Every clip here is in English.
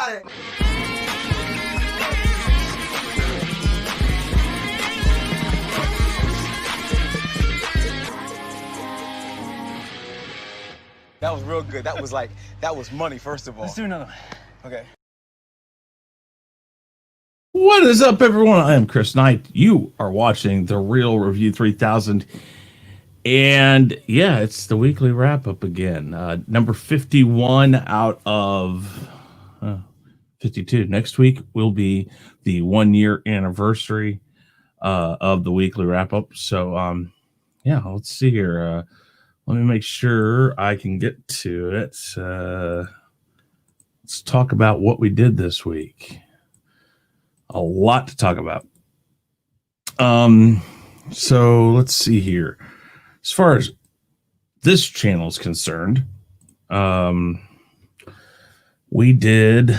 about it. That was real good. That was money, first of all. Let's do another one. Okay. What is up, everyone? I am Chris Knight. You are watching The Real Review 3000. And yeah, it's the weekly wrap-up again. Number 51 out of 52. Next week will be the 1-year anniversary of the weekly wrap-up. So, yeah, let's see here. Let me make sure I can get to it. Let's talk about what we did this week. A lot to talk about. So let's see here. As far as this channel is concerned, we did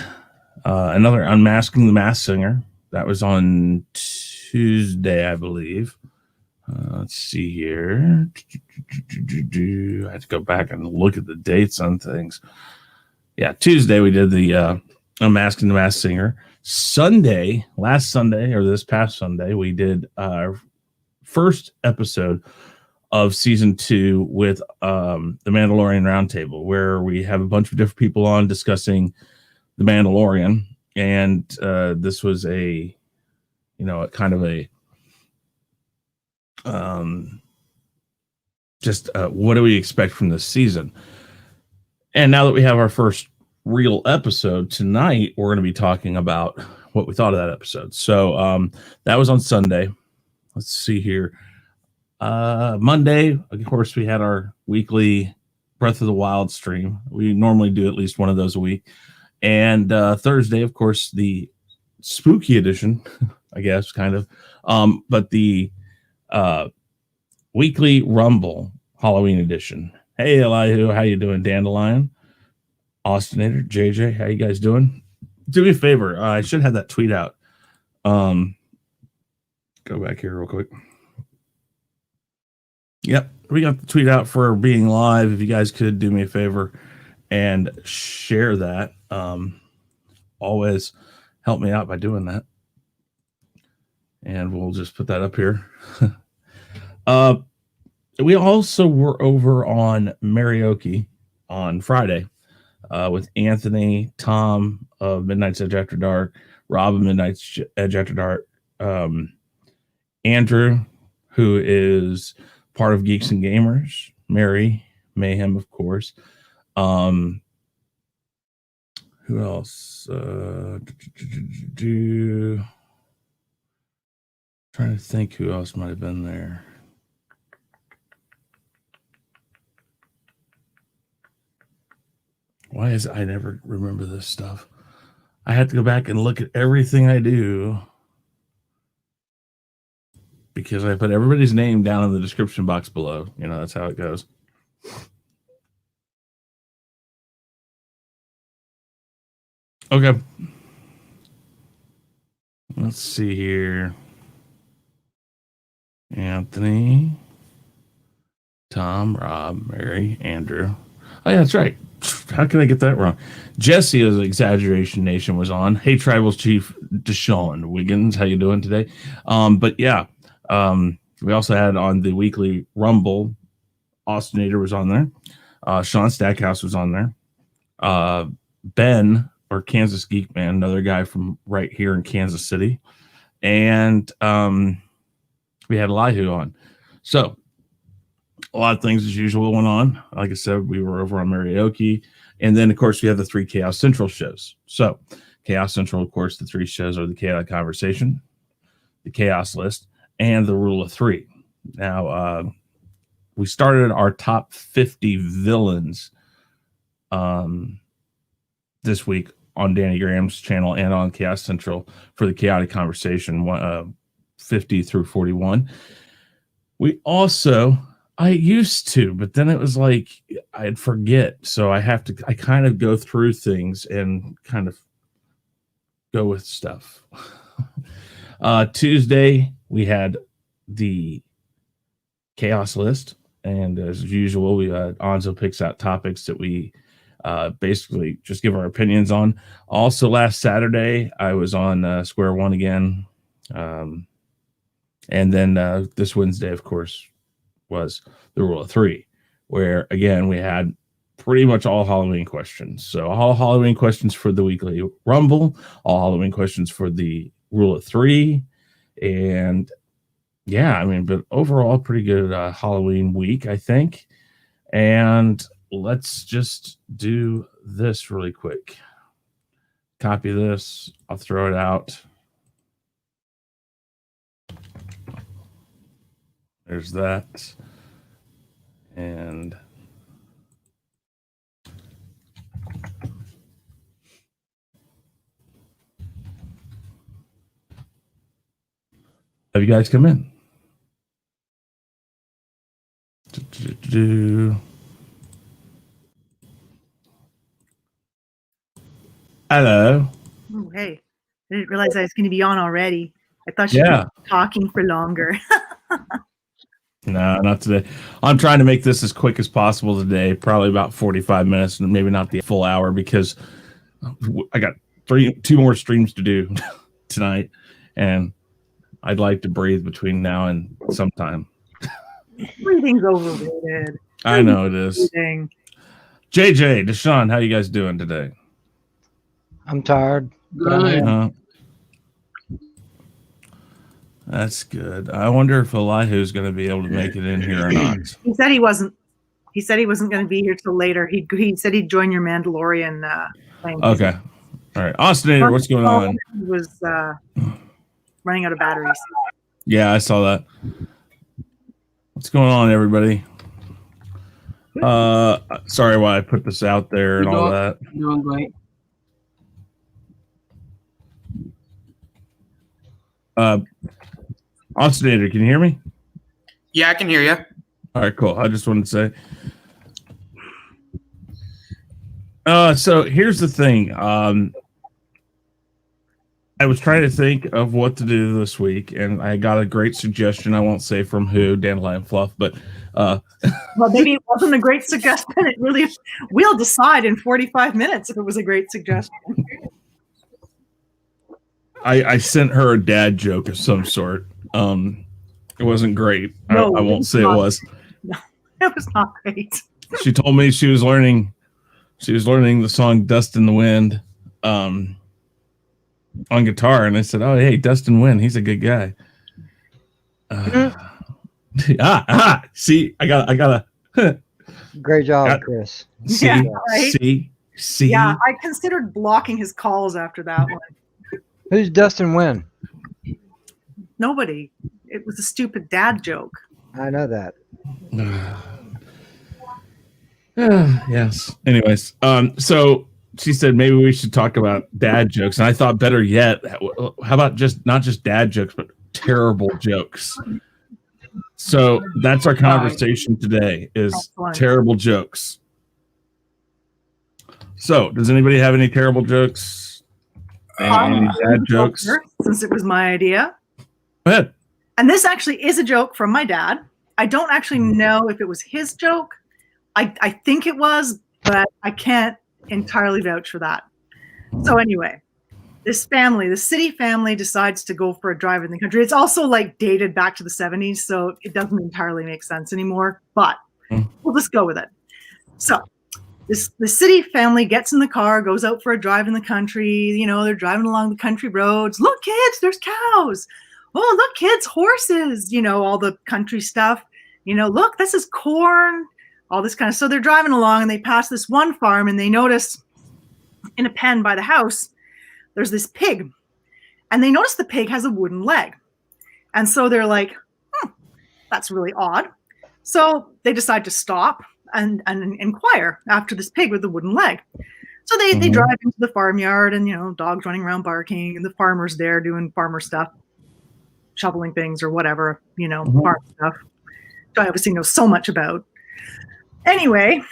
another Unmasking the Masked Singer. That was on Tuesday, I believe. Let's see here. I have to go back and look at the dates on things. Yeah, Tuesday we did the Unmasking the Masked Singer. Sunday, last Sunday, or this past Sunday, we did our first episode of season 2 with the Mandalorian Roundtable, where we have a bunch of different people on discussing the Mandalorian. And this was a, kind of a what do we expect from this season? And now that we have our first real episode tonight, we're going to be talking about what we thought of that episode. So that was on Sunday. Let's see here. Monday, of course, we had our weekly Breath of the Wild stream. We normally do at least one of those a week. And Thursday, of course, the spooky edition, I guess, kind of. But the weekly Rumble Halloween edition. Hey, Elihu, how you doing? Dandelion, Austinator, JJ, how you guys doing? Do me a favor. I should have that tweet out. Go back here real quick. Yep, we got the tweet out for being live. If you guys could do me a favor and share that, always help me out by doing that. And we'll just put that up here. We also were over on Marioki on Friday with Anthony, Tom of Midnight's Edge After Dark, Robb of Midnight's Edge After Dark, Andrew, who is part of Geeks and Gamers, Mary, Mayhem, of course. Who else? Trying to think who else might have been there. Why is I never remember this stuff? I have to go back and look at everything I do because I put everybody's name down in the description box below. That's how it goes. Okay. Let's see here. Anthony, Tom, Robb, Mary, Andrew. Oh, yeah, that's right. How can I get that wrong? Jesse of Exaggeration Nation was on. Hey, Tribal Chief Deshaun Wiggins, how you doing today? But yeah, we also had on the weekly Rumble, Austinator was on there. Shaun Stackhouse was on there. Ben, or Kansas Geekman, another guy from right here in Kansas City. And we had Elihu on. So a lot of things as usual went on. Like I said, we were over on Marioki. And then, of course, we have the 3 KHAOS Central shows. So KHAOS Central, of course, the 3 shows are the Chaotic Conversation, the KHAOS List, and the Rule of 3. Now, we started our top 50 villains this week on Danny Graham's channel and on KHAOS Central for the Chaotic Conversation, 50 through 41. We also... I used to, but then it was like I'd forget. So I kind of go through things and kind of go with stuff. Tuesday, we had the KHAOS list. And as usual, Nzo picks out topics that we basically just give our opinions on. Also, last Saturday, I was on Square One again. And then this Wednesday, of course, was the Rule of Three, where, again, we had pretty much all Halloween questions. So all Halloween questions for the weekly Rumble, all Halloween questions for the Rule of Three. And, yeah, I mean, but overall, pretty good Halloween week, I think. And let's just do this really quick. Copy this. I'll throw it out. There's that. And have you guys come in? Hello. Oh, hey. I didn't realize I was going to be on already. I thought you were talking for longer. No, not today. I'm trying to make this as quick as possible today, probably about 45 minutes, and maybe not the full hour, because I got two more streams to do tonight, and I'd like to breathe between now and sometime. Breathing's overrated. I know it is. JJ, Deshaun, how you guys doing today? I'm tired. That's good. I wonder if Elihu's going to be able to make it in here or not. He said he wasn't. He said he wasn't going to be here till later. He said he'd join your Mandalorian thing. Okay. All right. Austinator, what's going on? He was running out of batteries. Yeah, I saw that. What's going on, everybody? Sorry why I put this out there and all that. Doing great. Austinator, can you hear me? Yeah, I can hear you. All right, cool. I just wanted to say. So here's the thing. I was trying to think of what to do this week, and I got a great suggestion. I won't say from who, Dandelion Fluff, but well, maybe it wasn't a great suggestion. It really, we'll decide in 45 minutes if it was a great suggestion. I sent her a dad joke of some sort. It wasn't great. No, I won't say it was. No, it was not great. She told me she was learning the song "Dust in the Wind" on guitar, and I said, "Oh, hey, Dustin Wind, he's a good guy." See, I got a great job, Chris. See, Yeah, right? see. Yeah, I considered blocking his calls after that one. Who's Dustin Wynn? Nobody. It was a stupid dad joke. I know that. Yes. Anyways, so she said maybe we should talk about dad jokes, and I thought better yet, how about not just dad jokes, but terrible jokes. So that's our conversation today: is terrible jokes. So, does anybody have any terrible jokes? Any dad jokes? Since it was my idea. Go ahead. And this actually is a joke from my dad. I don't actually know if it was his joke. I think it was, but I can't entirely vouch for that. So anyway, this family, the city family, decides to go for a drive in the country. It's also like dated back to the 70s, so it doesn't entirely make sense anymore, but we'll just go with it. So the city family gets in the car, goes out for a drive in the country. You know, they're driving along the country roads. Look, kids, there's cows. Oh, look, kids, horses, you know, all the country stuff. You know, look, this is corn, all this kind of. So they're driving along and they pass this one farm and they notice in a pen by the house, there's this pig. And they notice the pig has a wooden leg. And so they're like, that's really odd. So they decide to stop and inquire after this pig with the wooden leg. So they drive into the farmyard and, you know, dogs running around barking and the farmer's there doing farmer stuff, shoveling things or whatever, you know, farm stuff. I obviously know so much about. Anyway,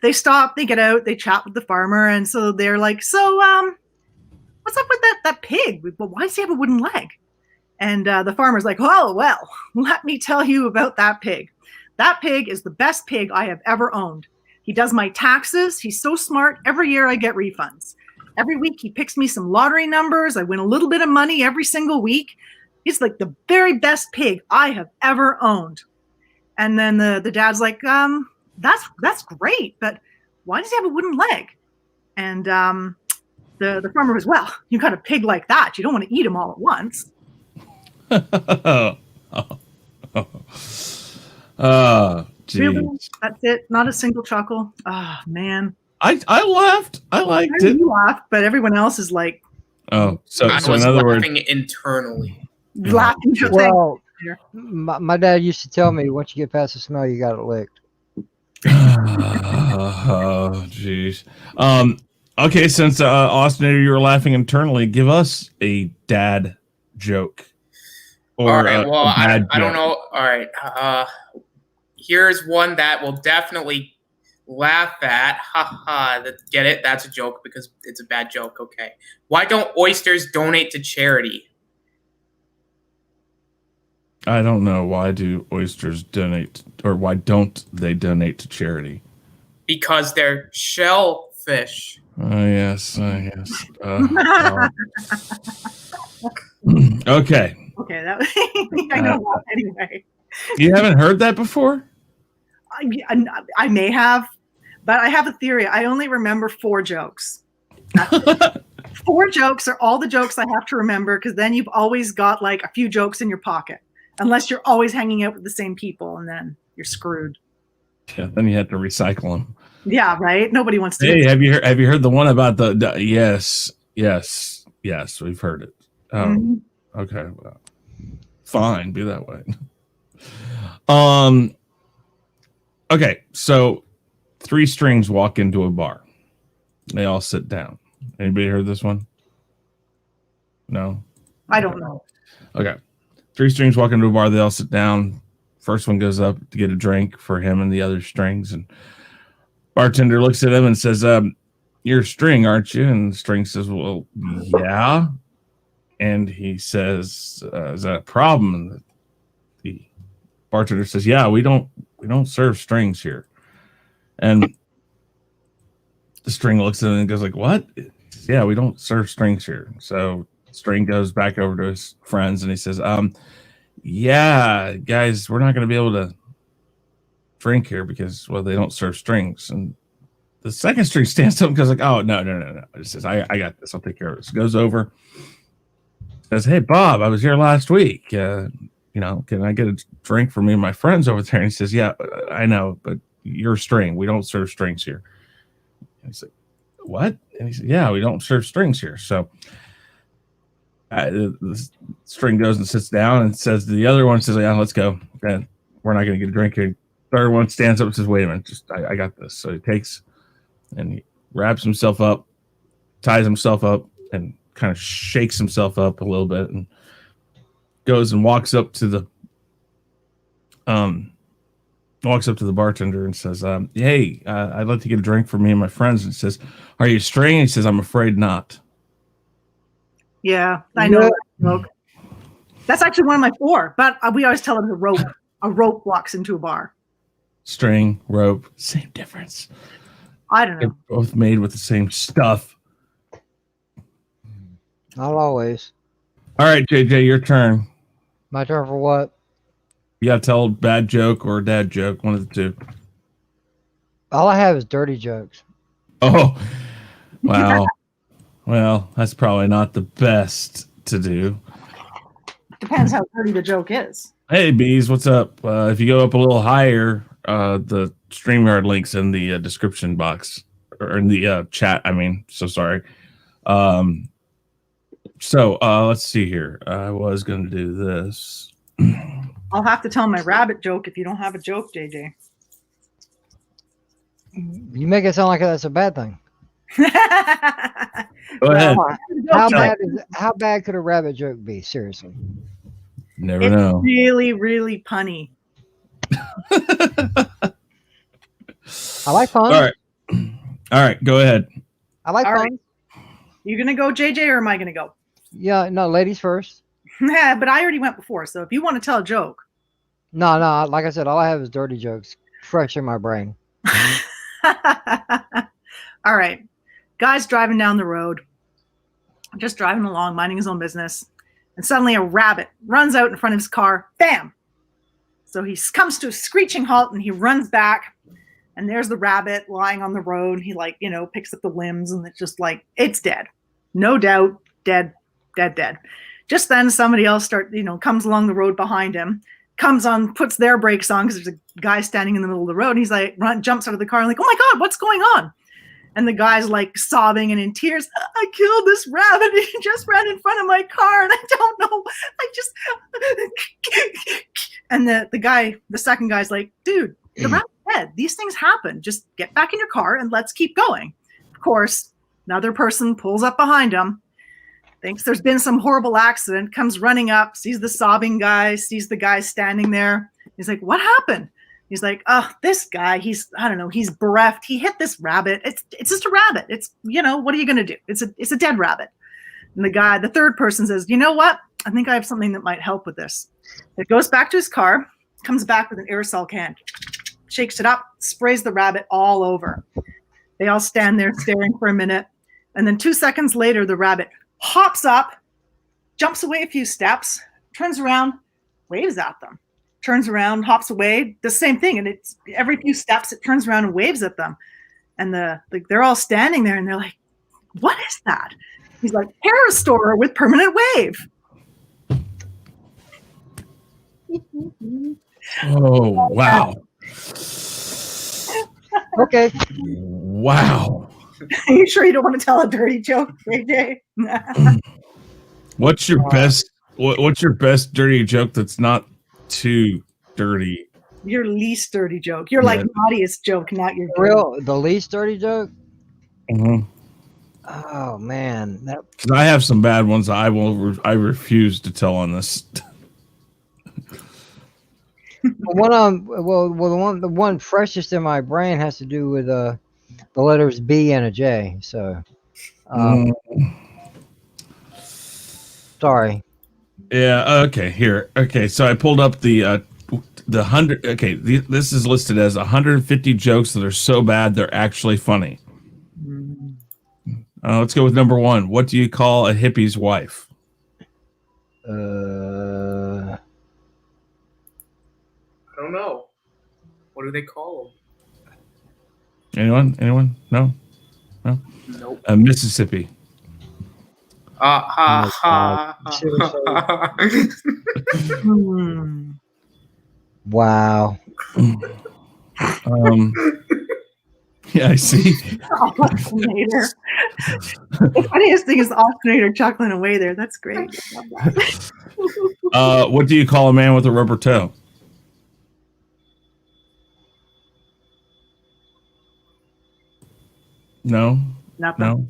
they stop, they get out, they chat with the farmer. And so they're like, so what's up with that pig? Well, why does he have a wooden leg? And the farmer's like, oh, well, let me tell you about that pig. That pig is the best pig I have ever owned. He does my taxes. He's so smart. Every year I get refunds. Every week he picks me some lottery numbers. I win a little bit of money every single week. He's like the very best pig I have ever owned. And then the dad's like, that's great, but why does he have a wooden leg? And the farmer was, well, you got a pig like that. You don't want to eat him all at once. Really? That's it? Not a single chuckle? Oh, man. I laughed. I liked it. You laughed, but everyone else is like, oh, so I so was in other words, laughing internally. laughing. Well, my dad used to tell me once you get past the smell, you got it licked. oh jeez. Okay, since Austinator, you were laughing internally, give us a dad joke. Or All right. Well, a bad I don't joke. know. All right. Here's one that will definitely laugh at. Ha ha. Get it? That's a joke because it's a bad joke. Okay. Why don't oysters donate to charity? I don't know. Why do oysters donate, or why don't they donate to charity? Because they're shellfish. Yes. Yes. Okay. Okay, that I know that anyway. You haven't heard that before? I may have, but I have a theory. I only remember 4 jokes. 4 jokes are all the jokes I have to remember, because then you've always got like a few jokes in your pocket, unless you're always hanging out with the same people, and then you're screwed. Yeah. Then you have to recycle them. Yeah, right. Nobody wants to. Hey, have you heard the one about the yes, we've heard it. Oh, okay. Well, fine, be that way. Okay, so 3 strings walk into a bar. They all sit down. Anybody heard this one? No? I don't know. Okay. 3 strings walk into a bar, they all sit down. First one goes up to get a drink for him and the other strings, and bartender looks at him and says, you're a string, aren't you? And the string says, well, yeah. And he says, is that a problem? And the bartender says, yeah, we don't serve strings here. And the string looks at him and goes like, what? Says, yeah, we don't serve strings here. So string goes back over to his friends and he says, yeah, guys, we're not going to be able to drink here because, well, they don't serve strings. And the second string stands up and goes like, oh, no. It says, I got this. I'll take care of this. Goes over, says, hey, Bob, I was here last week. Can I get a drink for me and my friends over there? And he says, yeah, I know, but you're a string. We don't serve strings here. And he's like, what? And he said, yeah, we don't serve strings here. So the string goes and sits down and says to the other one, says, yeah, let's go. Then we're not going to get a drink here. Third one stands up and says, wait a minute, I got this. So he takes and he wraps himself up, ties himself up, and kind of shakes himself up a little bit and goes and walks up to the bartender and says, hey, I'd like to get a drink for me and my friends. And says, are you a string? And he says, I'm afraid not. Yeah, I know that joke. That's actually one of my 4, but we always tell him a rope walks into a bar. String, rope, same difference. I don't know. They're both made with the same stuff. Not always. All right, JJ, your turn. My turn for what? You got to tell a bad joke or a dad joke, one of the two. All I have is dirty jokes. Oh, wow. Well, that's probably not the best to do. Depends how dirty the joke is. Hey, bees, what's up? If you go up a little higher, the StreamYard link's in the description box, or in the chat. I mean, so sorry. So let's see here. I was going to do this. I'll have to tell my rabbit joke if you don't have a joke, JJ. You make it sound like that's a bad thing. Go ahead. How bad could a rabbit joke be? Seriously. Never It's know. really, really punny. I like fun. All right. Go ahead. I like All fun. right. You gonna go, JJ, or am I gonna go? Yeah, no, ladies first. But I already went before, so if you want to tell a joke. No, like I said, all I have is dirty jokes fresh in my brain. All right. Guy's driving down the road, just driving along, minding his own business. And suddenly a rabbit runs out in front of his car. Bam! So he comes to a screeching halt and he runs back. And there's the rabbit lying on the road. He picks up the limbs and it's just like, it's dead. No doubt, dead. Just then somebody else comes along the road behind him, comes on, puts their brakes on because there's a guy standing in the middle of the road. And he's like, jumps out of the car and like, oh my God, what's going on? And the guy's like sobbing and in tears. I killed this rabbit. He just ran in front of my car and I don't know. And the second guy's like, dude, the rabbit's dead. These things happen. Just get back in your car and let's keep going. Of course, another person pulls up behind him, thinks there's been some horrible accident, comes running up, sees the sobbing guy, sees the guy standing there. He's like, what happened? He's like, oh, this guy, he's bereft. He hit this rabbit. It's just a rabbit. It's, what are you going to do? It's a dead rabbit. And the third person says, you know what? I think I have something that might help with this. It goes back to his car, comes back with an aerosol can, shakes it up, sprays the rabbit all over. They all stand there staring for a minute. And then 2 seconds later, the rabbit hops up, jumps away a few steps, turns around, waves at them. Turns around, hops away, the same thing. And it's every few steps, it turns around and waves at them. And they're all standing there and they're like, what is that? He's like, hair restorer with permanent wave. Oh, wow. Okay. Wow. Are you sure you don't want to tell a dirty joke, JJ? What's your best dirty joke that's not too dirty? Your least dirty joke. Your naughtiest joke, not your The least dirty joke? Mm-hmm. Oh man. Because I have some bad ones I refuse to tell on this. The one freshest in my brain has to do with the letters B and a J. So sorry. Yeah. Okay. Here. Okay. So I pulled up the 100. Okay. This is listed as 150 jokes that are so bad they're actually funny. Let's go with number 1. What do you call a hippie's wife? I don't know. What do they call them? Anyone? No. Nope. Mississippi. Wow. Yeah, I see. Austinator. The funniest thing is the Austinator chuckling away there. That's great. I love that. What do you call a man with a rubber toe? No. Nothing. No.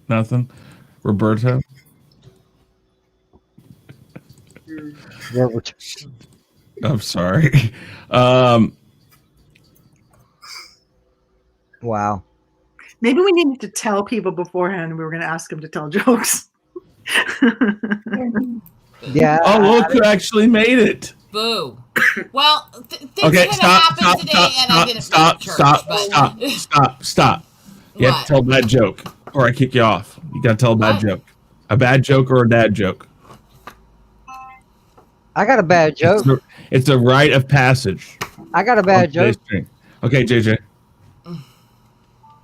Nothing. Roberto. I'm sorry. Wow. Maybe we needed to tell people beforehand we were going to ask them to tell jokes. Yeah. Oh, look who actually made it. Boo. Well, things Okay, could have happened today, and I didn't go to church. Stop. You have to tell a bad joke, or I kick you off. You got to tell a bad joke. A bad joke or a dad joke. I got a bad joke. It's a rite of passage. I got a bad joke. Okay, JJ.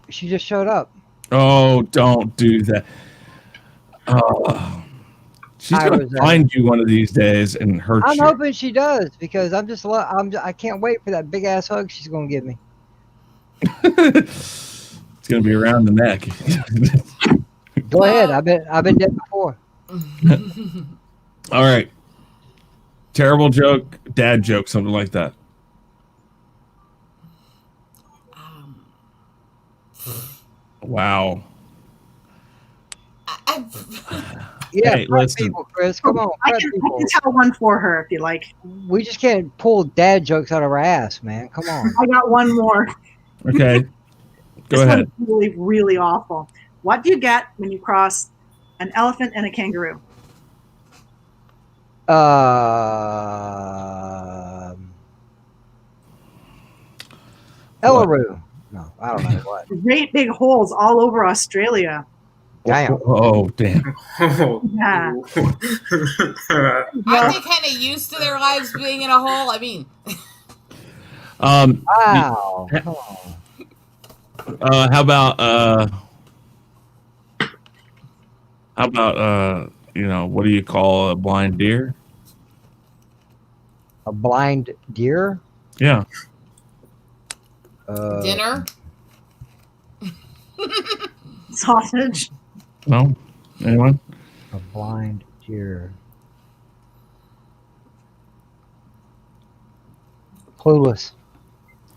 She just showed up. Oh, don't do that. She's gonna find you one of these days and hurt you. I'm hoping she does because I can't wait for that big ass hug she's gonna give me. It's gonna be around the neck. Go ahead. I've been dead before. All right. Terrible joke, dad joke, something like that. Wow. Yeah, hey, listen. people, Chris. Come on. I can tell one for her if you like. We just can't pull dad jokes out of our ass, man. Come on. I got one more. Okay. Go ahead. This one's really, really awful. What do you get when you cross an elephant and a kangaroo? Elaroo. No, I don't know what. Great big holes all over Australia. Damn. Oh, damn. Yeah. Aren't they kind of used to their lives being in a hole? I mean, Wow. How about what do you call a blind deer? A blind deer? Yeah. dinner. Sausage. No? Anyone? A blind deer. Clueless.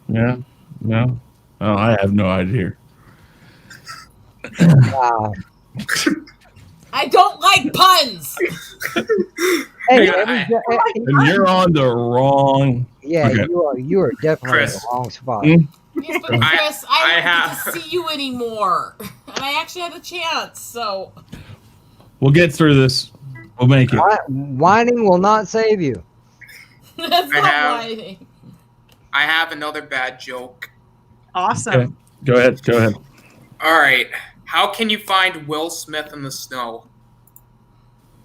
Yeah. No. Oh, I have no idea. Wow. I don't like puns. Hey, I- And you're on the wrong. yeah, Okay. you are definitely in Chris. the wrong spot. Mm. Yes, but Chris, I don't have- get to see you anymore, and I actually had a chance. So We'll get through this. We'll make it. Whining will not save you. that's I not have- whining. I have another bad joke. Awesome. Okay. Go ahead. All right. How can you find Will Smith in the snow?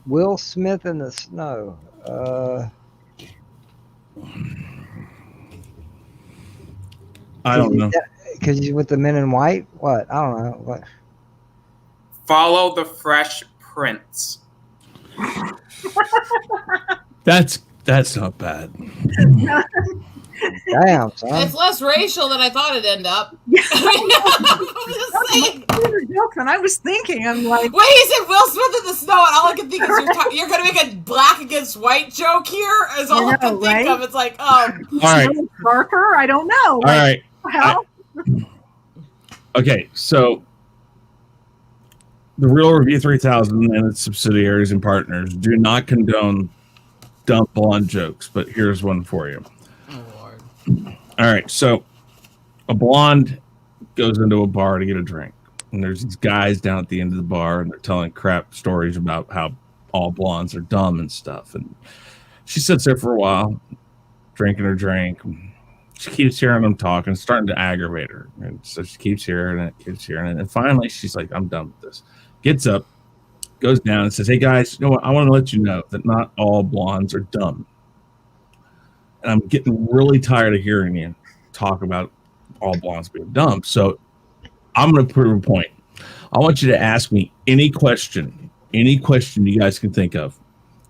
Will Smith in the snow. I don't know. Because he's with the men in white? What? I don't know. What? Follow the Fresh Prince. That's not bad. Damn, son. It's less racial than I thought it'd end up. I'm just saying. Joke than I was thinking. I'm like, Wait, he said Will Smith in the snow, and all I can think is you're going to make a black against white joke here? Is all I can think right? of. It's like, All right. Barker? I don't know. All right. How? Okay, so the Real Review 3000 and its subsidiaries and partners do not condone dumb blonde jokes, but here's one for you. oh, Lord. All right, so a blonde goes into a bar to get a drink, and there's these guys down at the end of the bar, and they're telling crap stories about how all blondes are dumb and stuff. And she sits there for a while, drinking her drink. She keeps hearing them talk, and it's starting to aggravate her. And so she keeps hearing it, and finally she's like, I'm done with this. Gets up, goes down, and says, hey guys, you know what? I want to let you know that not all blondes are dumb. And I'm getting really tired of hearing you talk about all blondes being dumb. So I'm going to prove a point. I want you to ask me any question you guys can think of.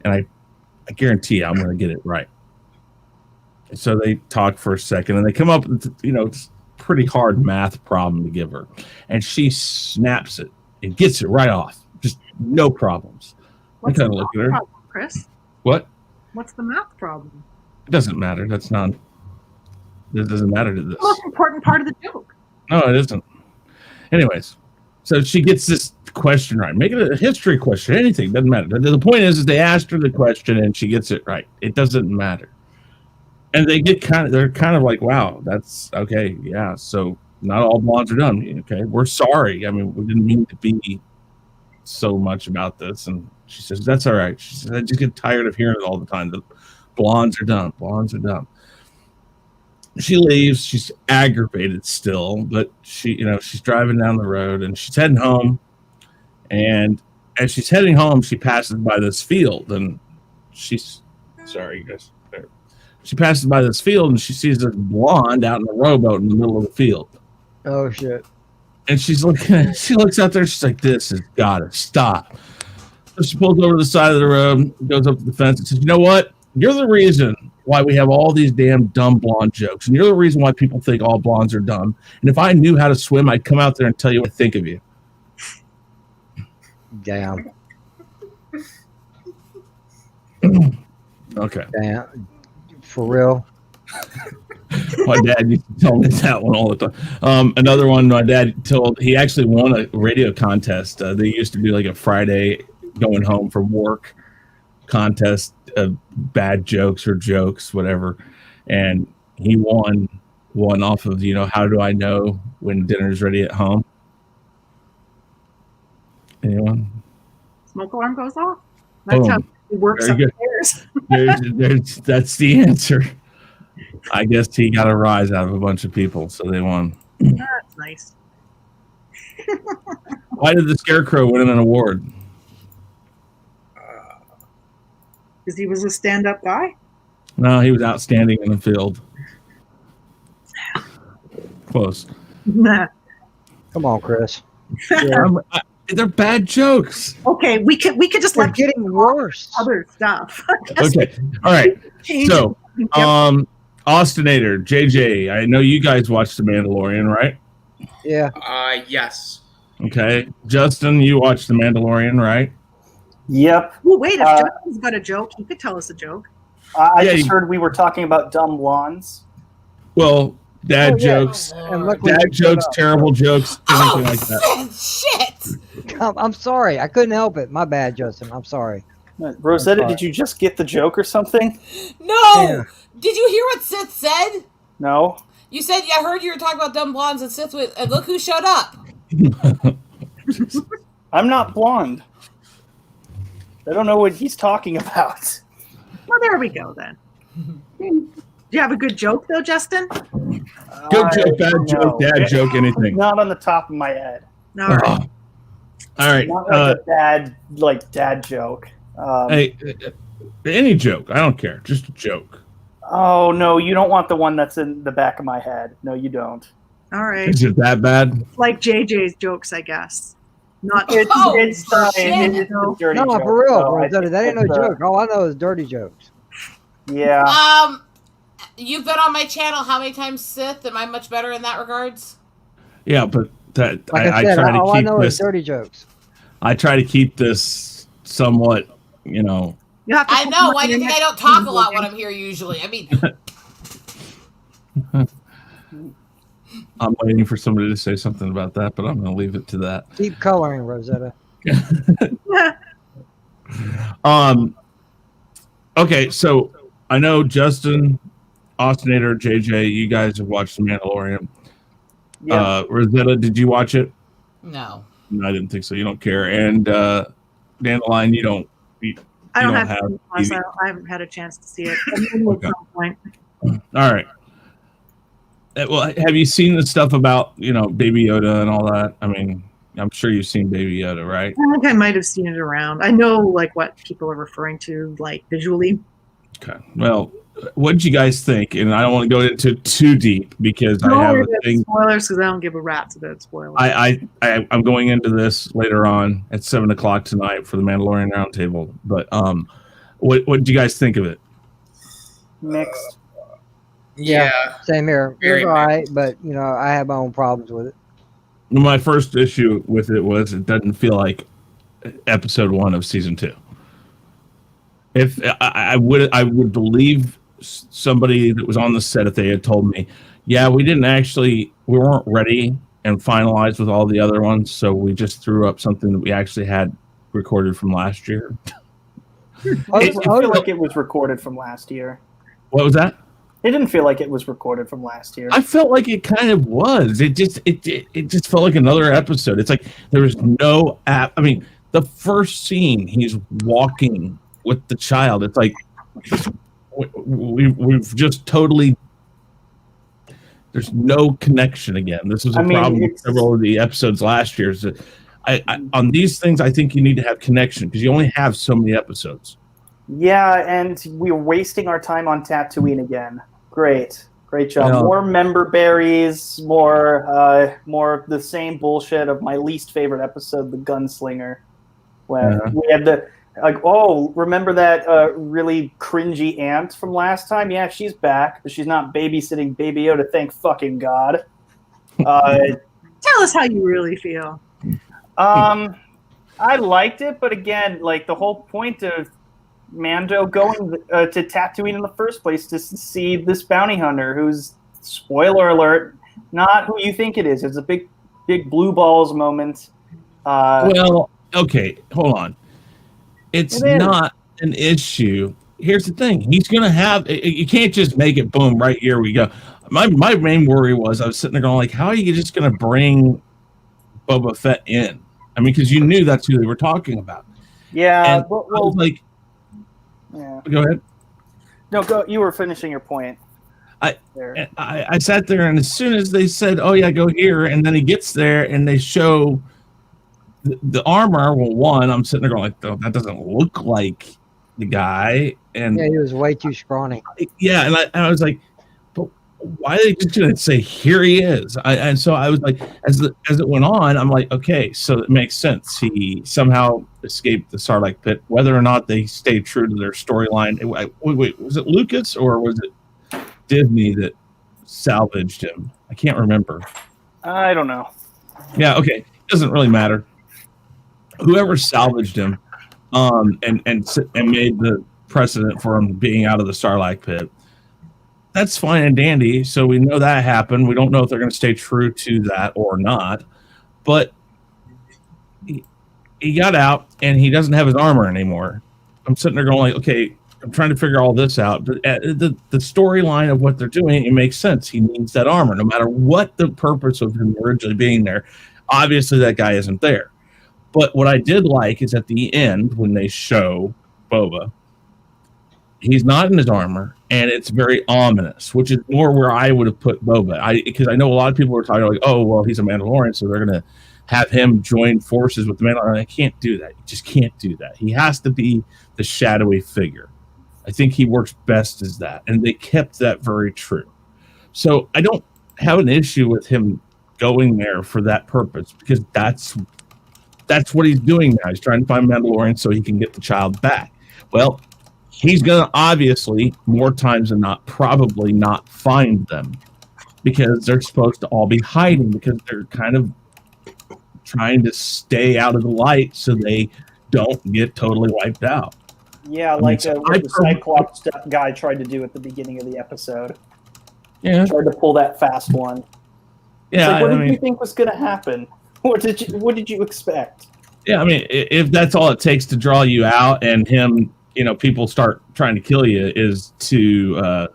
And I guarantee you I'm going to get it right. So they talk for a second, and they come up with, it's a pretty hard math problem to give her. And she snaps it and gets it right off. Just no problems. I kind of look at her. Problem, Chris? What? What's the math problem? It doesn't matter. This doesn't matter to this. The most important part of the joke. No, it isn't. Anyways, so she gets this question right. Make it a history question, anything, doesn't matter. The point is they asked her the question and she gets it right. It doesn't matter. And they're kind of like, wow, that's okay. Yeah. So not all blondes are dumb. Okay. We're sorry. I mean, we didn't mean to be so much about this. And she says, that's all right. She says, I just get tired of hearing it all the time. The blondes are dumb. Blondes are dumb. She leaves. She's aggravated still, but she's driving down the road and she's heading home. And as she's heading home, she passes by this field, and sorry, you guys. She passes by this field and she sees this blonde out in a rowboat in the middle of the field. Oh shit! And she looks out there. She's like, "This has got to stop." So she pulls over to the side of the road, goes up to the fence, and says, "You know what? You're the reason why we have all these damn dumb blonde jokes, and you're the reason why people think all blondes are dumb. And if I knew how to swim, I'd come out there and tell you what I think of you." Damn. Okay. Damn. For real. My dad used to tell me that one all the time. Another one my dad he actually won a radio contest. They used to do like a Friday going home from work contest of bad jokes or jokes, whatever. And he won one off of, how do I know when dinner's ready at home? Anyone? Smoke alarm goes off. That's how it works Very good. upstairs. That's the answer. I guess he got a rise out of a bunch of people, so they won. That's nice. Why did the Scarecrow win an award? Because he was a stand-up guy. No, he was outstanding in the field. Close. Nah. Come on, Chris. They're bad jokes. Okay, we could just They're let getting worse. other stuff. Okay. All right. Change So, it. Austinator, JJ, I know you guys watched The Mandalorian, right? Yeah. Yes. Okay. Justin, you watched The Mandalorian, right? Yep. Oh, wait, if Justin's got a joke, he could tell us a joke. I just heard we were talking about dumb blondes. Well, dad jokes, And look, dad jokes, terrible jokes, anything like that. Shit! I'm sorry. I couldn't help it. My bad, Justin. I'm sorry. Rosetta, did you just get the joke or something? No! Yeah. Did you hear what Sith said? No. You said, I heard you were talking about dumb blondes and Sith with, and look who showed up. I'm not blonde. I don't know what he's talking about. Well, there we go then. Do you have a good joke though, Justin? Good joke, bad joke, dad joke, anything. Not on the top of my head. All right. All right. Not like a dad joke. Hey, any joke. I don't care. Just a joke. Oh, no, you don't want the one that's in the back of my head. No, you don't. All right. Is it that bad? Like JJ's jokes, I guess. Not It's a dirty No, joke. for real. No, Rosetta, that ain't no joke. All I know is dirty jokes. Yeah. You've been on my channel how many times, Sith? Am I much better in that regards? Yeah, but that Like I said, try to all I keep know is this. dirty jokes. I try to keep this somewhat, you know. You have to I know. Why do you think I don't talk a lot when I'm here usually? I mean, I'm waiting for somebody to say something about that, but I'm going to leave it to that. Keep coloring, Rosetta. Okay, so I know Justin, Austinator, JJ, you guys have watched The Mandalorian. Yeah. Rosetta, did you watch it? no. No, I didn't think so. You don't care. And Dandelion, you don't. I don't don't have have Plus, TV. I haven't had a chance to see it. At Okay. some point. All right. Well, have you seen the stuff about, Baby Yoda and all that? I mean, I'm sure you've seen Baby Yoda, right? I think I might have seen it around. I know like what people are referring to, like visually. Okay. Well, what did you guys think? And I don't want to go into too deep because I have a thing. Spoilers, because I don't give a rat's about spoilers. I'm going into this later on at 7:00 tonight for the Mandalorian Roundtable. But what did you guys think of it? Mixed. Yeah. Same here. It Very was all right, but, I have my own problems with it. My first issue with it was it doesn't feel like episode 1 of season 2. If I would believe somebody that was on the set if they had told me, yeah, we weren't ready and finalized with all the other ones, so we just threw up something that we actually had recorded from last year. I feel like it was recorded from last year. What was that? It didn't feel like it was recorded from last year. I felt like it kind of was. It just felt like another episode. It's like there was no app. I mean, the first scene, he's walking with the child. It's like we've just totally. There's no connection again. This was a problem with several of the episodes last year. Is that on these things, I think you need to have connection because you only have so many episodes. Yeah, and we were wasting our time on Tatooine again. Great job. Yeah. More member berries, more the same bullshit of my least favorite episode, the Gunslinger, when we had remember that really cringy aunt from last time? Yeah, she's back, but she's not babysitting Baby Yoda. Thank fucking God. Tell us how you really feel. I liked it, but again, like the whole point of Mando going to Tatooine in the first place to see this bounty hunter who's, spoiler alert, not who you think it is. It's a big blue balls moment. Well, okay, hold on. It's not an issue. Here's the thing. He's going to have, you can't just make it boom, right here we go. My main worry was I was sitting there going like, how are you just going to bring Boba Fett in? I mean, because you knew that's who they were talking about. Yeah. And I was like, yeah. Go ahead. No, go. You were finishing your point. I sat there, and as soon as they said, "Oh yeah, go here," and then he gets there, and they show the armor. Well, one, I'm sitting there going like, "Oh, that doesn't look like the guy," and Yeah, he was way too scrawny. yeah, and I was like, "But why are they just gonna say here he is?" And so I was like, as it went on, I'm like, okay, so it makes sense. He somehow escaped the Sarlacc pit. Whether or not they stayed true to their storyline, wait, was it Lucas or was it Disney that salvaged him? I can't remember. I don't know. Yeah, okay, it doesn't really matter. Whoever salvaged him, and made the precedent for him being out of the Sarlacc pit. That's fine and dandy. So we know that happened. We don't know if they're going to stay true to that or not. But he got out, and he doesn't have his armor anymore. I'm sitting there going like, okay, I'm trying to figure all this out. But the storyline of what they're doing, it makes sense. He needs that armor, no matter what the purpose of him originally being there. Obviously, that guy isn't there. But what I did like is at the end, when they show Boba, he's not in his armor, and it's very ominous, which is more where I would have put Boba. Because I know a lot of people are talking like, oh, well, he's a Mandalorian, so they're going to have him join forces with the Mandalorian. I can't do that. You just can't do that. He has to be the shadowy figure. I think he works best as that, and they kept that very true. So I don't have an issue with him going there for that purpose, because that's what he's doing now. He's trying to find Mandalorian so he can get the child back. Well, he's going to obviously, more times than not, probably not find them, because they're supposed to all be hiding, because they're kind of trying to stay out of the light so they don't get totally wiped out. Yeah, like what the Cyclops guy tried to do at the beginning of the episode. Yeah. Tried to pull that fast one. Yeah, like, what did you think was going to happen? What did you expect? Yeah, I mean, if that's all it takes to draw you out, and him, people start trying to kill you, is to,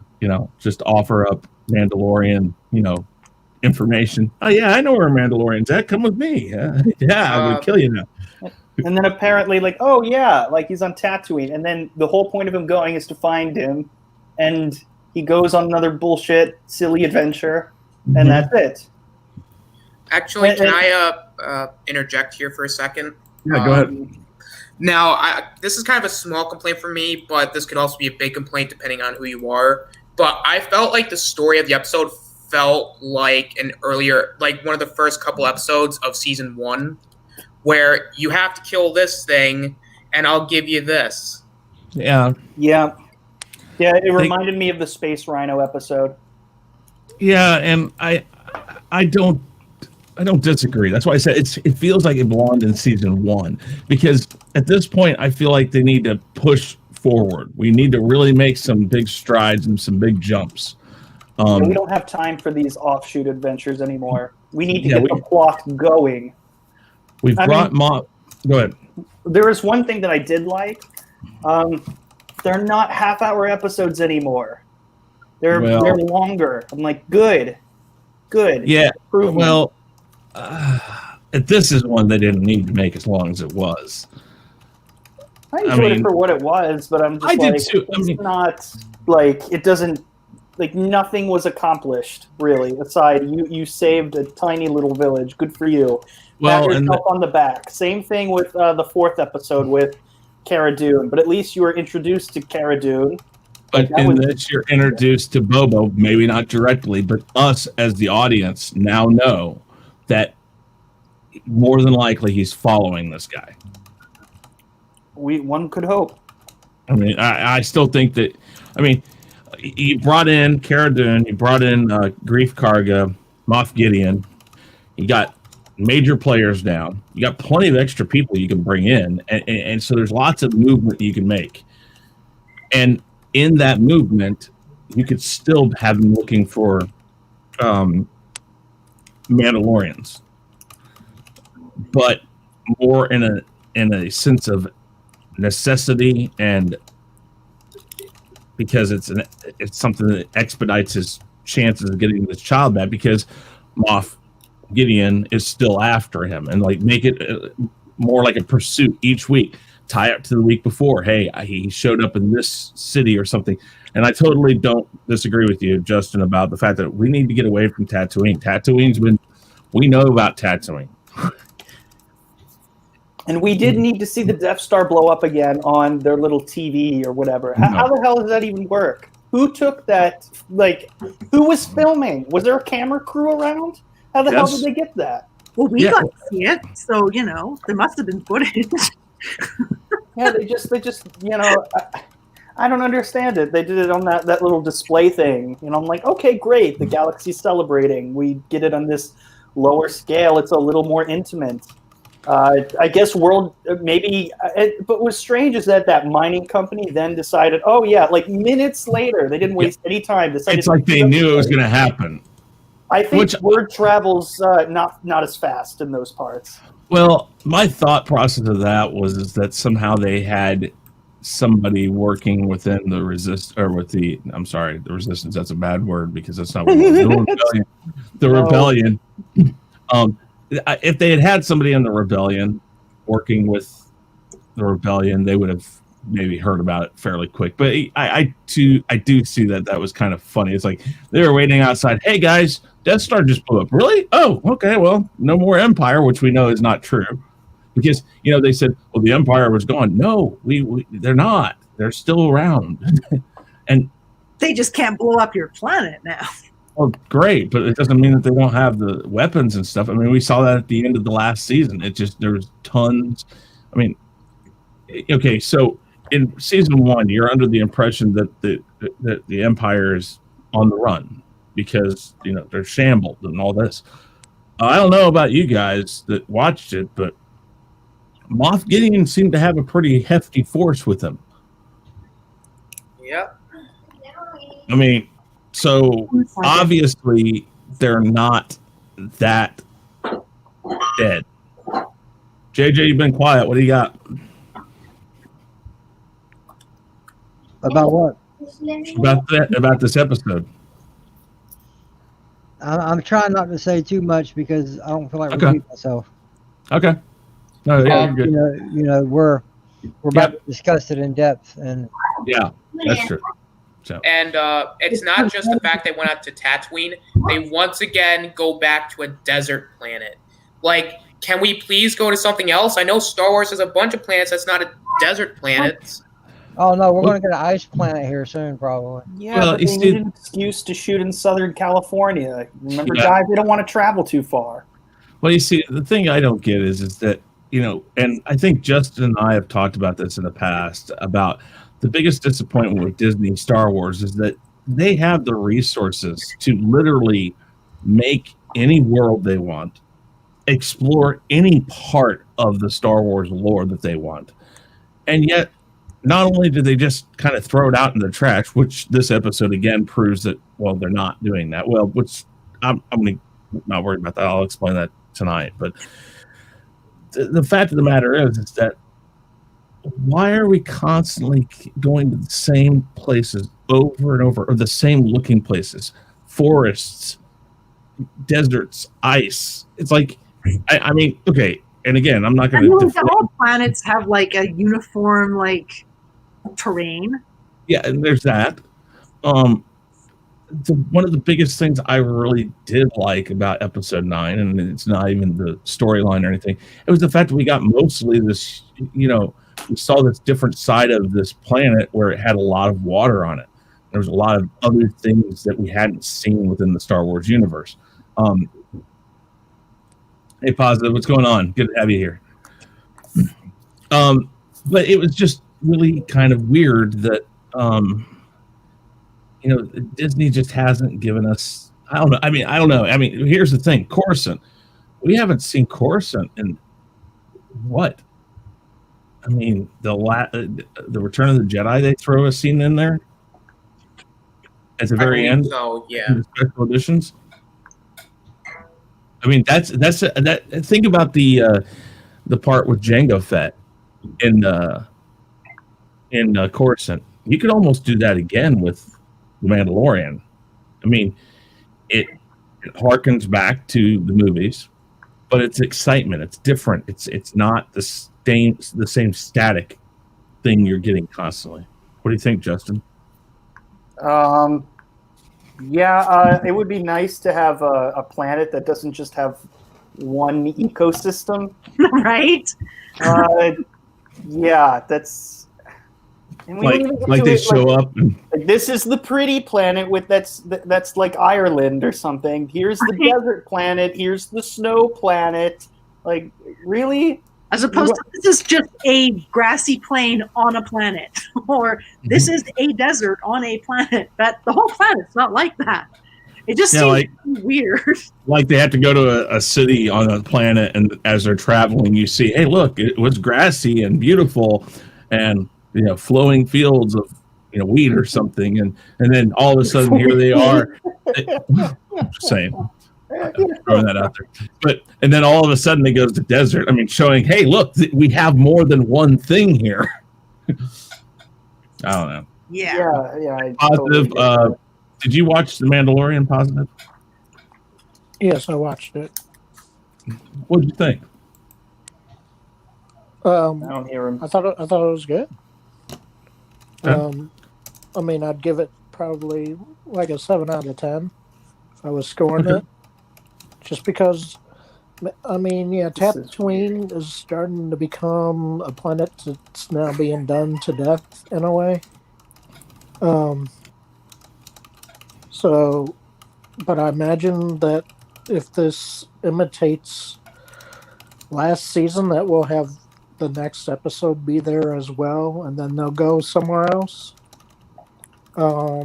just offer up Mandalorian, information. Oh yeah, I know where Mandalorian's at. Come with me. Yeah, I'm gonna kill you now. And then apparently, like, oh yeah, like he's on Tatooine, and then the whole point of him going is to find him, and he goes on another bullshit, silly adventure, and that's it. Actually, can I interject here for a second? Yeah, go ahead. Now, this is kind of a small complaint for me, but this could also be a big complaint depending on who you are. But I felt like the story of the episode felt like one of the first couple episodes of season 1, where you have to kill this thing, and I'll give you this. Yeah. It reminded me of the Space Rhino episode. Yeah, and I don't disagree. That's why I said it feels like it belonged in season 1, because at this point I feel like they need to push forward. We need to really make some big strides and some big jumps. We don't have time for these offshoot adventures anymore. We need to get the plot going. We've brought Go ahead. There is one thing that I did like. They're not half-hour episodes anymore. They're longer. I'm like, good. Yeah. Well, this is one they didn't need to make as long as it was. I enjoyed it for what it was, but I'm just did too. It's not like it doesn't. Like nothing was accomplished really. Aside, you saved a tiny little village. Good for you. Well, Pat yourself on the back. Same thing with the 4th episode with Cara Dune, but at least you were introduced to Cara Dune. But in this, you're introduced to Bobo, maybe not directly, but us as the audience now know that more than likely he's following this guy. One could hope. I mean, I still think that. I mean, you brought in Cara Dune, you brought in Grief Karga, Moff Gideon. You got major players now. You got plenty of extra people you can bring in, and so there's lots of movement you can make. And in that movement, you could still have them looking for Mandalorians, but more in a sense of necessity, and because it's something that expedites his chances of getting this child back, because Moff Gideon is still after him, and like make it more like a pursuit each week. tie it to the week before. Hey, he showed up in this city or something. And I totally don't disagree with you, Justin, about the fact that we need to get away from Tatooine. We know about Tatooine. And we did need to see the Death Star blow up again on their little TV or whatever. How the hell does that even work? Who took that? Like, who was filming? Was there a camera crew around? How the hell did they get that? Well, we got to see it, so there must have been footage. Yeah, they just I don't understand it. They did it on that little display thing, and I'm like, okay, great, the galaxy's celebrating. We get it on this lower scale. It's a little more intimate. I guess maybe. But what's strange is that mining company then decided, oh yeah, like minutes later, they didn't waste any time. It's like they knew it was going to happen. I think word travels not as fast in those parts. Well, my thought process of that was that somehow they had somebody working within the resistance. That's a bad word because that's not what it was. The rebellion. If they had somebody in the rebellion working with the rebellion, they would have maybe heard about it fairly quick. But I do see that was kind of funny. It's like they were waiting outside. Hey guys, Death Star just blew up. Really? Oh, okay. Well, no more Empire, which we know is not true, because they said, well, the Empire was gone. No, they're not. They're still around, and they just can't blow up your planet now. Oh, great, but it doesn't mean that they don't have the weapons and stuff. I mean, we saw that at the end of the last season. There was tons. I mean, okay, so in season 1, you're under the impression that the Empire is on the run because they're shambled and all this. I don't know about you guys that watched it, but Moff Gideon seemed to have a pretty hefty force with him. Yep. I mean, so obviously they're not that dead. JJ, you've been quiet. What do you got? About what? About this episode. I'm trying not to say too much because I don't feel like repeating myself. Okay. No, yeah, you're good. We're about to discuss it in depth, and yeah, that's true. So. And it's not just the fact they went out to Tatooine. They once again go back to a desert planet. Like, can we please go to something else? I know Star Wars has a bunch of planets that's not a desert planet. Oh no, we're going to get an ice planet here soon, probably. Yeah, but they need an excuse to shoot in Southern California. Remember, guys, they don't want to travel too far. Well, you see, the thing I don't get is that, and I think Justin and I have talked about this in the past, about the biggest disappointment with Disney Star Wars is that they have the resources to literally make any world they want, explore any part of the Star Wars lore that they want. And yet, not only do they just kind of throw it out in the trash, which this episode again proves that, well, they're not doing that. Well, which I'm not worried about that. I'll explain that tonight. But the fact of the matter is that why are we constantly going to the same places over and over, or the same looking places? Forests, deserts, ice. It's like, I mean, okay. And again, I'm not going to. All planets have like a uniform terrain. Yeah, and there's that. One of the biggest things I really did like about episode 9, and it's not even the storyline or anything, it was the fact that we got mostly this, we saw this different side of this planet where it had a lot of water on it. There was a lot of other things that we hadn't seen within the Star Wars universe. Hey, Positive, what's going on? Good to have you here. But it was just really kind of weird that, Disney just hasn't given us, I don't know. I mean, here's the thing. Coruscant. We haven't seen Coruscant in what? I mean, the Return of the Jedi, they throw a scene in there at the very end. So, yeah. The special editions. I mean, that's think about the part with Jango Fett in Coruscant. You could almost do that again with The Mandalorian. I mean, it harkens back to the movies. but it's excitement. It's different. It's not the same static thing you're getting constantly. What do you think, Justin? It would be nice to have a planet that doesn't just have one ecosystem. Right? That's and we Like, don't even get like to they it, show up. And, like, this is the pretty planet that's like Ireland or something. Here's the desert planet. Here's the snow planet. Like, really? As opposed to this is just a grassy plain on a planet, or this is a desert on a planet. That the whole planet's not like that. It just seems weird. Like they have to go to a city on a planet, and as they're traveling, you see, hey, look, it was grassy and beautiful, and flowing fields of wheat or something, and then all of a sudden here they are. Just saying. Throwing that out there, and then all of a sudden it goes to desert. I mean, showing, hey, look, we have more than one thing here. I don't know. Yeah. Positive. Did you watch The Mandalorian? Positive. Yes, I watched it. What did you think? I don't hear him. I thought it was good. Okay. I mean, I'd give it probably like a 7 out of 10 if I was scoring it. Just because, I mean, Tatooine is starting to become a planet that's now being done to death in a way. But I imagine that if this imitates last season, that we'll have the next episode be there as well, and then they'll go somewhere else. I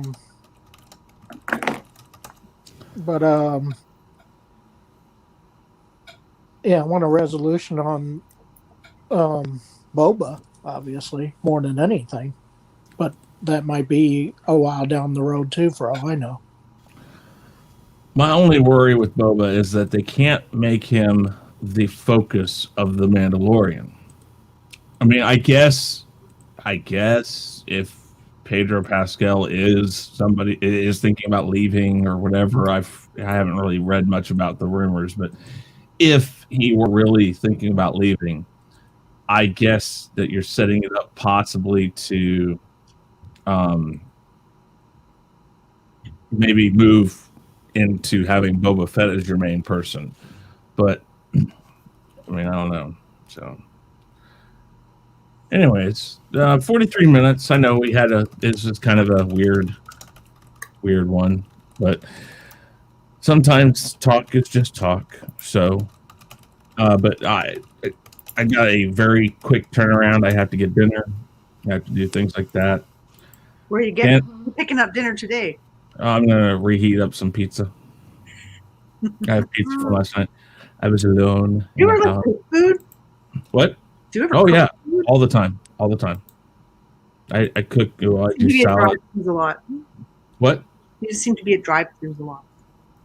want a resolution on Boba, obviously, more than anything. But that might be a while down the road, too, for all I know. My only worry with Boba is that they can't make him the focus of The Mandalorian. I mean, I guess if Pedro Pascal is thinking about leaving or whatever, I haven't really read much about the rumors, but if he were really thinking about leaving, I guess that you're setting it up possibly to maybe move into having Boba Fett as your main person. But I mean, I don't know. So anyways, 43 minutes. I know it's just kind of a weird one, but sometimes talk is just talk. So, but I got a very quick turnaround. I have to get dinner. I have to do things like that. Where are you picking up dinner today? I'm gonna reheat up some pizza. I have pizza from last night. I was alone. Do you ever cook food? What? Do you ever cook food? All the time. I cook. I do salad. A lot. What? You just seem to be at drive-thrus a lot.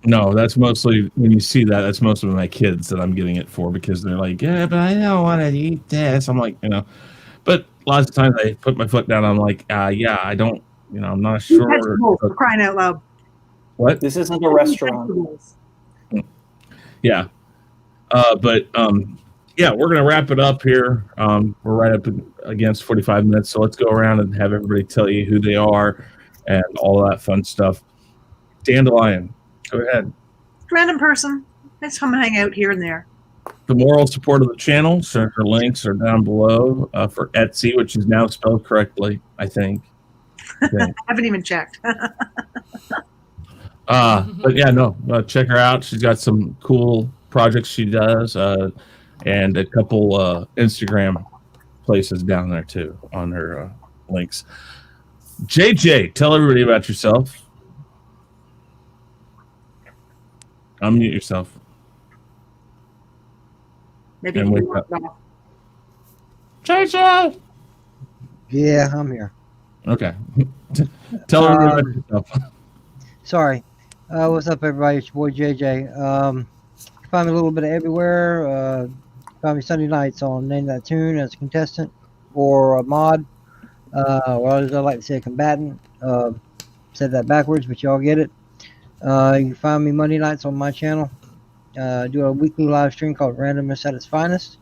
No, that's mostly when you see that. That's mostly my kids that I'm getting it for because they're like, yeah, but I don't want to eat this. I'm like, but lots of times I put my foot down. I'm like, yeah, I don't. I'm not sure. For crying out loud. What? This isn't a restaurant. Yeah. But we're going to wrap it up here. We're right up against 45 minutes. So let's go around and have everybody tell you who they are and all that fun stuff. Dandelion, go ahead. Random person. Let's come and hang out here and there. The moral support of the channel. So her links are down below for Etsy, which is now spelled correctly, I think. I haven't even checked. But yeah, no, check her out. She's got some cool projects she does, and a couple Instagram places down there too on her links. JJ, tell everybody about yourself. Unmute yourself. Maybe and wake up. JJ. Yeah, I'm here. Okay. Tell everybody about yourself. Sorry. What's up, everybody? It's your boy JJ. Find me a little bit of everywhere. Find me Sunday nights on Name That Tune as a contestant or a mod. Or as I like to say, a combatant. Said that backwards, but y'all get it. You can find me Monday nights on my channel. Do a weekly live stream called Randomness at its Finest.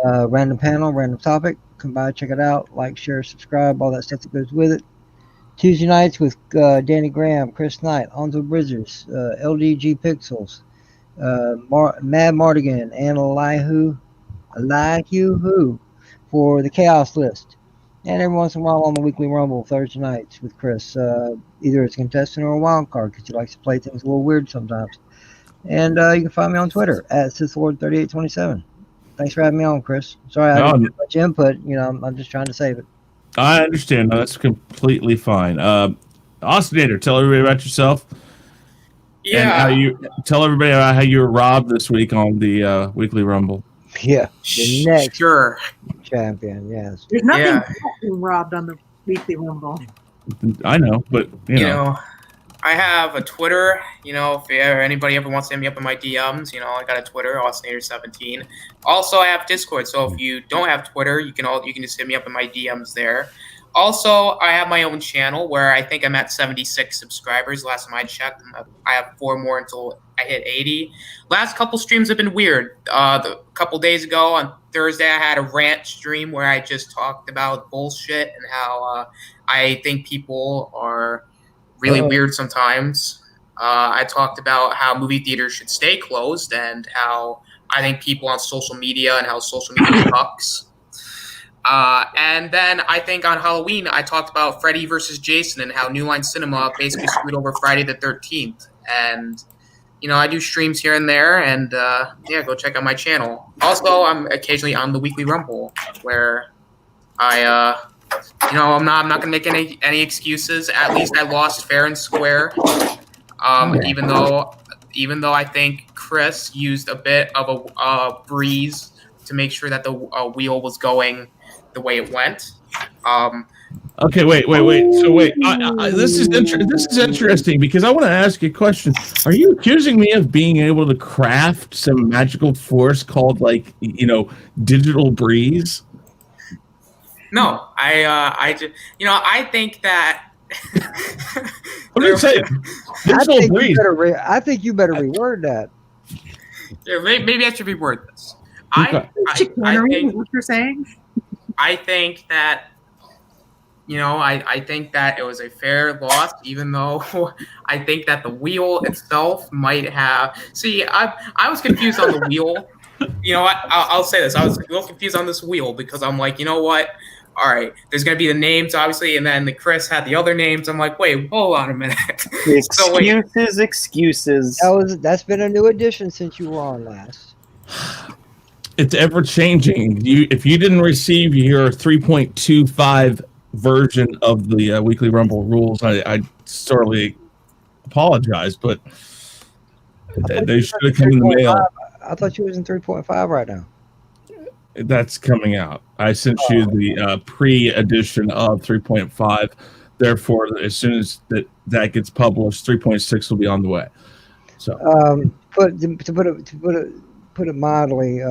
Random panel, random topic. Come by, check it out. Like, share, subscribe, all that stuff that goes with it. Tuesday nights with Danny Graham, Chris Knight, Nzo Hodges, LDG Pixels, Mad Mardigan, and Elihu Who for the KHAOS list. And every once in a while on the Weekly Rumble Thursday nights with Chris, either as a contestant or a wild card, because he likes to play things a little weird sometimes. And you can find me on Twitter at SithLord3827. Thanks for having me on, Chris. Sorry I didn't get much input. I'm just trying to save it. I understand. No, that's completely fine. Austinator, tell everybody about yourself. Yeah. And tell everybody about how you were robbed this week on the Weekly Rumble. Yeah. The next Sure. champion, yes. There's nothing being robbed on the Weekly Rumble. I know, but you know. I have a Twitter. If anybody ever wants to hit me up in my DMs, I got a Twitter, Austinator17. Also, I have Discord. So if you don't have Twitter, you can just hit me up in my DMs there. Also, I have my own channel where I think I'm at 76 subscribers. Last time I checked, I have 4 more until I hit 80. Last couple streams have been weird. A couple days ago on Thursday, I had a rant stream where I just talked about bullshit and how I think people are really weird sometimes. I talked about how movie theaters should stay closed and how I think people on social media and how social media sucks. And then I think on Halloween, I talked about Freddy versus Jason and how New Line Cinema basically screwed over Friday the 13th. And, I do streams here and there. And, go check out my channel. Also, I'm occasionally on the Weekly Rumble where I'm not going to make any excuses. At least I lost fair and square. Even though I think Chris used a bit of a breeze to make sure that the wheel was going the way it went. Okay, wait. So wait, this is interesting because I want to ask you a question. Are you accusing me of being able to craft some magical force called digital breeze? No, I think that. What are you saying? Digital breeze. I think you better reword that. Yeah, maybe I should reword this. Okay. I think what you're saying. I think that. I think that it was a fair loss, even though I think that the wheel itself might have. See, I was confused on the wheel. I'll say this. I was a little confused on this wheel because I'm like, you know what? All right, there's going to be the names, obviously, and then Chris had the other names. I'm like, wait, hold on a minute. Excuses. That's been a new addition since you were on last. It's ever changing. If you didn't receive your 3.25 version of the Weekly Rumble rules, I sorely apologize, but they should have come in the mail. I thought you was in 3.5 right now. That's coming out. I sent you the pre-edition of 3.5. Therefore, as soon as that gets published, 3.6 will be on the way. So, to put it mildly,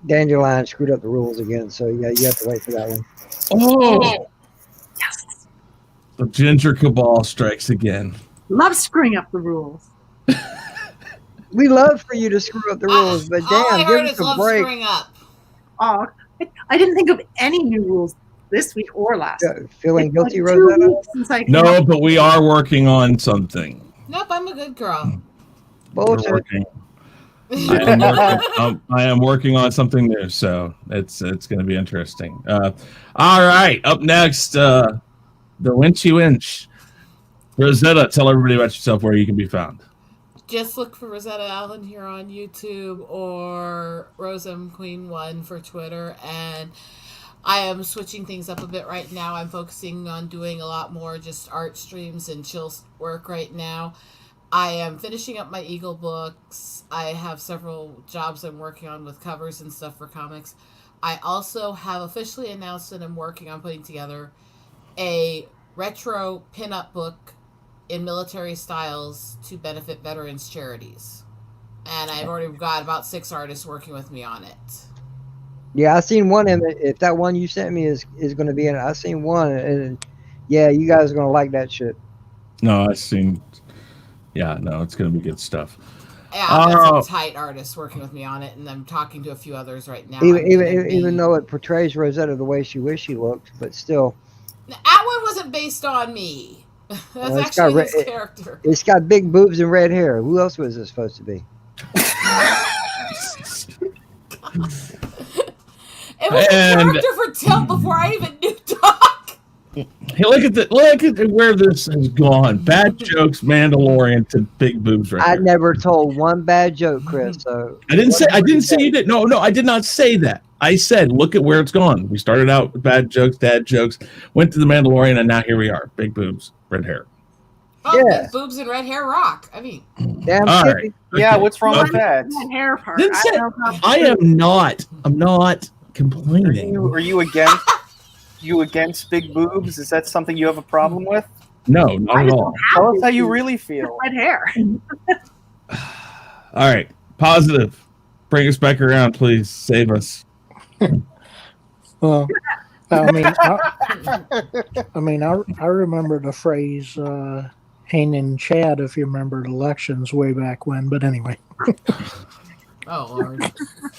Dandelion screwed up the rules again. So yeah, you have to wait for that one. Oh, yes! The Ginger Cabal strikes again. Love screwing up the rules. We love for you to screw up the rules, but damn, give us a break. Screwing up. Oh, I didn't think of any new rules this week or last. Feeling guilty, Rosetta? No, but we are working on something. Nope, I'm a good girl. Bullshit. I am working on something new, so it's going to be interesting. All right, up next, the Winchy Winch. Rosetta, tell everybody about yourself, where you can be found. Just look for Rosetta Allen here on YouTube or Rosem Queen 1 for Twitter. And I am switching things up a bit right now. I'm focusing on doing a lot more just art streams and chill work right now. I am finishing up my Eagle books. I have several jobs I'm working on with covers and stuff for comics. I also have officially announced that I'm working on putting together a retro pinup book in military styles to benefit veterans charities. And I've already got about 6 artists working with me on it. Yeah, I seen one in it. If that one you sent me is going to be in it, I seen one, and yeah, you guys are going to like that shit. No, I seen Yeah, no, it's going to be good stuff. Yeah, I've got some tight artists working with me on it, and I'm talking to a few others right now. Even though it portrays Rosetta the way she wished she looked, but still. That one wasn't based on me. That's actually his character. It's got big boobs and red hair. Who else was it supposed to be? It was a character for Tilt before I even knew Doc. Hey, look at where this has gone. Bad jokes, Mandalorian to big boobs right I here. never told one bad joke, Chris. So I didn't say you did. No, I did not say that. I said, look at where it's gone. We started out with bad jokes, dad jokes, went to the Mandalorian, and now here we are. Big boobs, red hair. Oh, big boobs and red hair rock. I mean, damn. All right. Yeah, what's wrong with that? That hair part. I'm not complaining. Are you against big boobs? Is that something you have a problem with? No, not at all. Tell us how you really feel. Red hair. All right, positive. Bring us back around, please. Save us. Well, I remember the phrase "hanging Chad," if you remember elections way back when. But anyway. Oh Lord.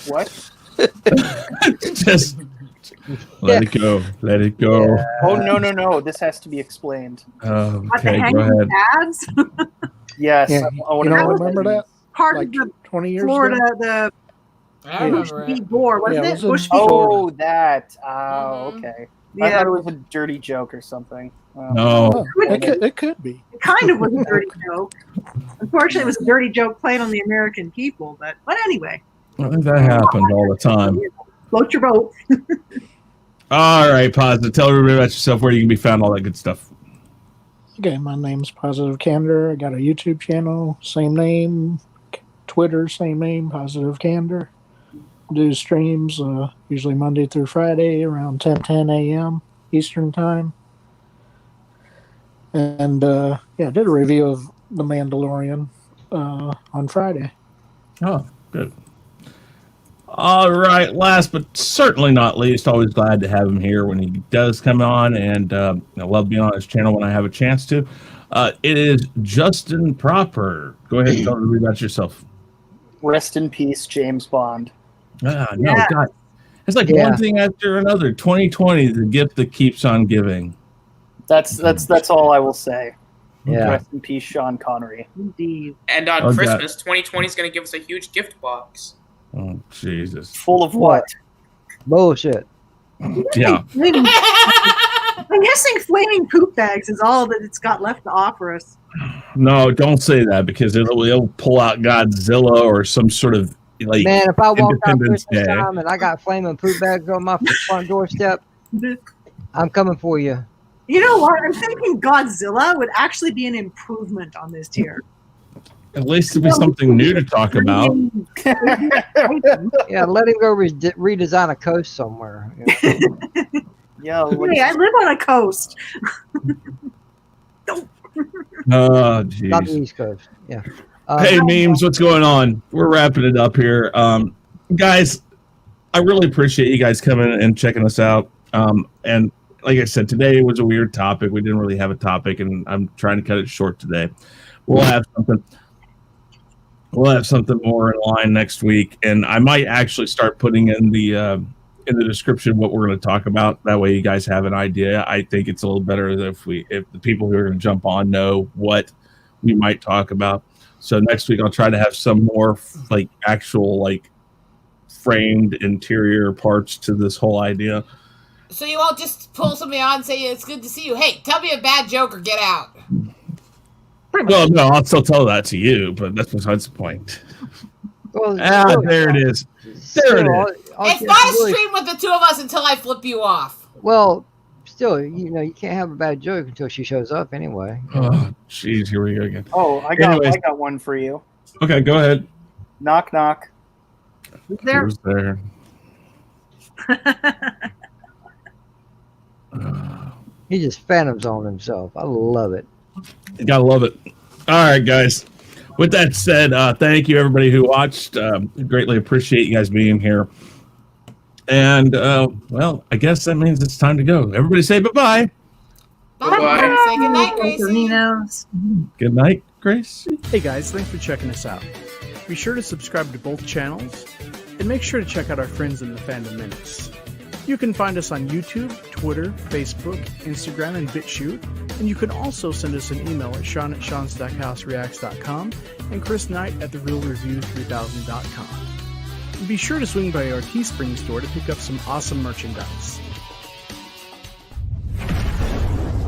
What? Just let it go. Let it go. Yeah. Oh no! This has to be explained. Okay, go ahead. Ads? Yes. Yeah. I want to know. Remember that? Part Like of the 20 years Florida, ago? I remember Bush v. it. Gore, wasn't Yeah, it? it was in Bush v. Florida. Gore. Oh, that. Oh, okay. I thought it was a dirty joke or something. No. Oh, it could be. It kind of was a dirty joke. Unfortunately, it was a dirty joke played on the American people. But anyway. That happens all the time. Float your boat. All right, Positive. Tell everybody about yourself, where you can be found, all that good stuff. Okay, my name's Positive Candor. I got a YouTube channel, same name. Twitter, same name, Positive Candor. Do streams usually Monday through Friday around 10 a.m. Eastern Time. And did a review of The Mandalorian on Friday. Oh, good. All right, last but certainly not least, always glad to have him here when he does come on, and I love being on his channel when I have a chance to. It is Justin Proper. Go ahead and tell me about yourself. Rest in peace, James Bond. No, Yeah. God. It's like one thing after another. 2020, the gift that keeps on giving. That's all I will say. Yeah. Rest in peace, Sean Connery. Indeed. And on Christmas, 2020 is going to give us a huge gift box. Oh, Jesus. Full of what? Bullshit. Yeah. I'm guessing flaming poop bags is all that it's got left to offer us. No, don't say that, because it'll pull out Godzilla or some sort of like. Man, if I walked out Independence Christmas Day. time and I got flaming poop bags on my front doorstep, I'm coming for you. You know what? I'm thinking Godzilla would actually be an improvement on this tier. At least it'll be something new to talk about. Yeah, let him go redesign a coast somewhere. Yeah, Hey, I live on a coast. Oh, Not the jeez. East Coast. Yeah. Hey, memes, what's going on? We're wrapping it up here. Guys, I really appreciate you guys coming and checking us out. And like I said, today was a weird topic. We didn't really have a topic, and I'm trying to cut it short today. We'll have something more in line next week, and I might actually start putting in the description what we're going to talk about. That way you guys have an idea. I think it's a little better if the people who are going to jump on know what we might talk about. So next week I'll try to have some more like actual like framed interior parts to this whole idea. So you won't just pull somebody on and say, it's good to see you. Hey, tell me a bad joke or get out. Well, no, I'll still tell that to you, but that's besides the point. Well, There it is. There it is. It's not a stream with the two of us until I flip you off. Well, still, you can't have a bad joke until she shows up anyway. Oh, jeez, here we go again. Oh, I got one for you. Okay, go ahead. Knock knock. There. Who's there? He just phantoms on himself. I love it. You gotta love it. All right, guys. With that said, thank you everybody who watched. Greatly appreciate you guys being here. And well, I guess that means it's time to go. Everybody say bye-bye. Bye-bye. Say goodnight, Gracie. Doritos. Good night. Grace? Hey guys, thanks for checking us out. Be sure to subscribe to both channels, and make sure to check out our friends in the Fandom Minutes. You can find us on YouTube, Twitter, Facebook, Instagram, and BitChute, and you can also send us an email at Shaun@ShaunStackhouseReacts.com and Chris Knight at TheRealReview3000.com. Be sure to swing by our Teespring store to pick up some awesome merchandise.